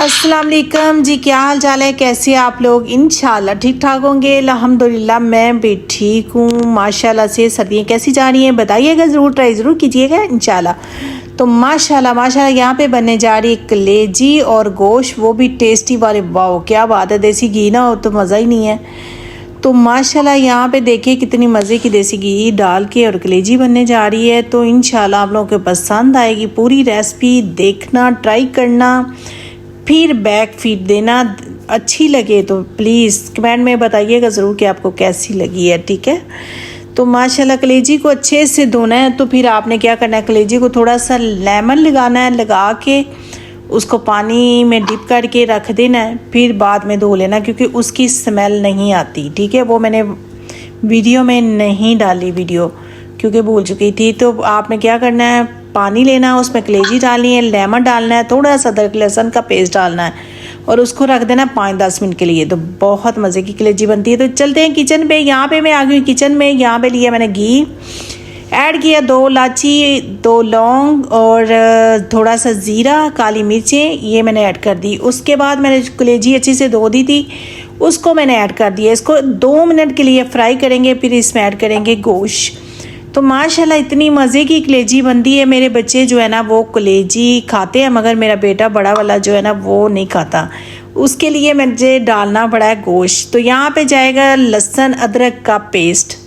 अस्सलाम वालेकुम जी, क्या हाल चाल है, कैसे आप लोग। इंशाल्लाह ठीक ठाक होंगे। अल्हम्दुलिल्लाह मैं भी ठीक हूँ माशाल्लाह से। सर्दियाँ कैसी जा रही हैं बताइएगा, ज़रूर ट्राई ज़रूर कीजिएगा इंशाल्लाह। तो माशाल्लाह यहाँ पे बनने जा रही है कलेजी और गोश्त, वो भी टेस्टी वाले। वाओ क्या बात है, देसी घी ना हो तो मज़ा ही नहीं है। तो माशाल्लाह यहाँ पे देखिए कितनी मज़े की देसी घी डाल के और कलेजी बनने जा रही है। तो इंशाल्लाह आप लोगों को पसंद आएगी। पूरी रेसिपी देखना, ट्राई करना, फिर बैक फीड देना। अच्छी लगे तो प्लीज़ कमेंट में बताइएगा ज़रूर कि आपको कैसी लगी है, ठीक है। तो माशाल्लाह कलेजी को अच्छे से धोना है। तो फिर आपने क्या करना है, कलेजी को थोड़ा सा लेमन लगाना है, लगा के उसको पानी में डिप करके रख देना है। फिर बाद में धो लेना क्योंकि उसकी स्मेल नहीं आती, ठीक है। वो मैंने वीडियो में नहीं डाली वीडियो क्योंकि भूल चुकी थी। तो आपने क्या करना है, पानी लेना है, उसमें कलेजी डालनी है, लेमन डालना है, थोड़ा सा अदरक लहसुन का पेस्ट डालना है और उसको रख देना 5-10 मिनट के लिए। तो बहुत मज़े की कलेजी बनती है। तो चलते हैं किचन पे। यहाँ पे मैं आ गई किचन में। यहाँ पे लिया मैंने घी, ऐड किया 2 इलायची, 2 लौंग और थोड़ा सा ज़ीरा, काली मिर्चें ये मैंने ऐड कर दी। उसके बाद मैंने कलेजी अच्छी से धो दी थी, उसको मैंने ऐड कर दिया। इसको 2 मिनट के लिए फ्राई करेंगे, फिर इसमें ऐड करेंगे गोश्त। तो माशाल्लाह इतनी मज़े की कलेजी बनती है। मेरे बच्चे जो है ना वो कलेजी खाते हैं, मगर मेरा बेटा बड़ा वाला जो है ना वो नहीं खाता। उसके लिए मुझे डालना पड़ा है गोश्त। तो यहाँ पे जाएगा लहसुन अदरक का पेस्ट,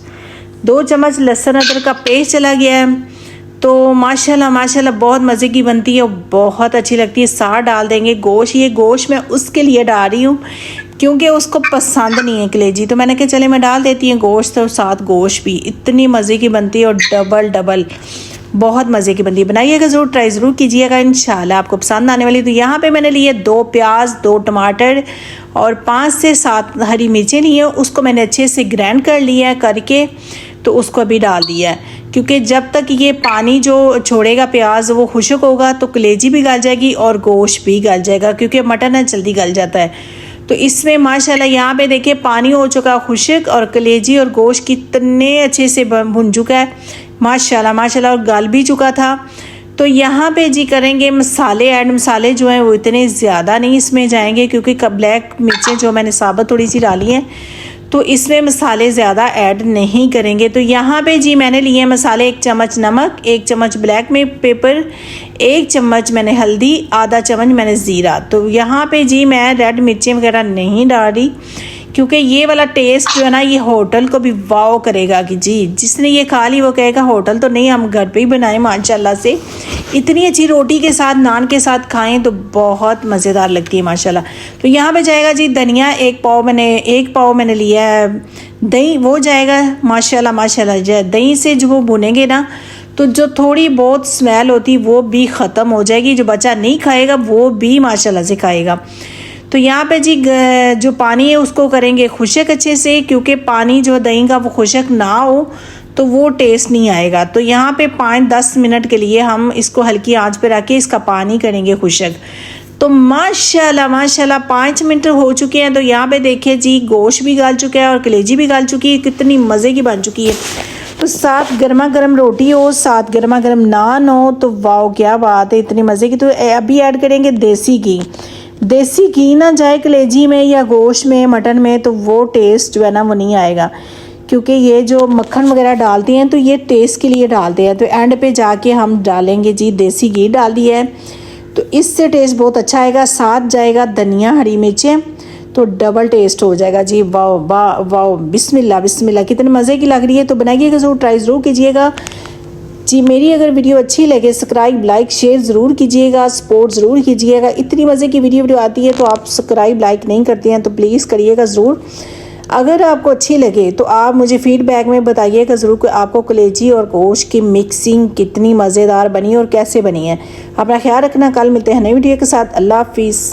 2 चम्मच लहसुन अदरक का पेस्ट चला गया है। तो माशाल्लाह बहुत मज़े की बनती है, बहुत अच्छी लगती है। साथ डाल देंगे गोश्त। ये गोश्त मैं उसके लिए डाल रही हूँ क्योंकि उसको पसंद नहीं है कलेजी। तो मैंने कहा चले मैं डाल देती हूँ गोश्त, और साथ गोश्त भी इतनी मज़े की बनती है और डबल बहुत मज़े की बनती है। बनाइएगा ज़रूर, ट्राई ज़रूर कीजिएगा, इंशाल्लाह आपको पसंद आने वाली। तो यहाँ पे मैंने लिए 2 प्याज, 2 टमाटर और 5 से 7 हरी मिर्चें ली हैं। उसको मैंने अच्छे से ग्राइंड कर लिया है करके, तो उसको अभी डाल दिया है क्योंकि जब तक ये पानी जो छोड़ेगा प्याज वो खुश्क होगा तो कलेजी भी गल जाएगी और गोश्त भी गल जाएगा क्योंकि मटन है जल्दी गल जाता है। तो इसमें माशाल्लाह यहाँ पे देखिए पानी हो चुका खुश्क और कलेजी और गोश्त कितने अच्छे से भुन चुका है माशाल्लाह और गल भी चुका था। तो यहाँ पे जी करेंगे मसाले ऐड। मसाले जो हैं वो इतने ज़्यादा नहीं इसमें जाएंगे क्योंकि ब्लैक मिर्चें जो मैंने साबुत थोड़ी सी डाली हैं, तो इसमें मसाले ज़्यादा ऐड नहीं करेंगे। तो यहाँ पे जी मैंने लिए हैं मसाले, 1 चम्मच नमक, 1 चम्मच ब्लैक में पेपर, 1 चम्मच मैंने हल्दी, आधा चम्मच मैंने ज़ीरा। तो यहाँ पे जी मैं रेड मिर्चें वगैरह नहीं डाल रही क्योंकि ये वाला टेस्ट जो है ना ये होटल को भी वाव करेगा कि जी जिसने ये खा ली वो कहेगा होटल तो नहीं, हम घर पे ही बनाएं। माशाल्लाह से इतनी अच्छी रोटी के साथ, नान के साथ खाएं तो बहुत मज़ेदार लगती है माशाल्लाह। तो यहाँ पे जाएगा जी धनिया, 1 पाव मैंने लिया है। दही वो जाएगा माशाल्लाह दही से जो वो भुनेंगे ना तो जो थोड़ी बहुत स्मेल होती वो भी ख़त्म हो जाएगी। जो बच्चा नहीं खाएगा वो भी माशाल्लाह से खाएगा। तो यहाँ पे जी जो पानी है उसको करेंगे खुश्क अच्छे से क्योंकि पानी जो दही का वो खुश्क ना हो तो वो टेस्ट नहीं आएगा। तो यहाँ पे 5-10 मिनट के लिए हम इसको हल्की आंच पे रख के इसका पानी करेंगे खुश्क। तो माशाल्लाह 5 मिनट हो चुके हैं। तो यहाँ पे देखिए जी गोश्त भी गल चुका है और कलेजी भी गल चुकी है, कितनी मज़े की बन चुकी है। तो साथ गर्मा गर्म रोटी हो, साथ गर्मा गर्म नान हो तो वाह क्या बात है, इतनी मज़े की। तो अभी ऐड करेंगे देसी घी। देसी घी ना जाए कलेजी में या गोश्त में, मटन में, तो वो टेस्ट जो है ना वो नहीं आएगा क्योंकि ये जो मक्खन वगैरह डालते हैं तो ये टेस्ट के लिए डालते हैं। तो एंड पे जाके हम डालेंगे जी देसी घी डाल दिया है तो इससे टेस्ट बहुत अच्छा आएगा। साथ जाएगा धनिया, हरी मिर्चें, तो डबल टेस्ट हो जाएगा जी। वाह वाह वाह, बिस्मिल्लाह कितनी मज़े की लग रही है। तो बनाइएगा ज़रूर, ट्राई ज़रूर कीजिएगा जी। मेरी अगर वीडियो अच्छी लगे सब्सक्राइब, लाइक, शेयर ज़रूर कीजिएगा, सपोर्ट ज़रूर कीजिएगा। इतनी मज़े की वीडियो आती है तो आप सब्सक्राइब, लाइक नहीं करते हैं तो प्लीज़ करिएगा ज़रूर। अगर आपको अच्छी लगे तो आप मुझे फीडबैक में बताइएगा ज़रूर कि आपको कलेजी और गोश्त की मिक्सिंग कितनी मज़ेदार बनी और कैसे बनी है। अपना ख्याल रखना, कल मिलते हैं नई वीडियो के साथ। अल्लाह हाफिज़।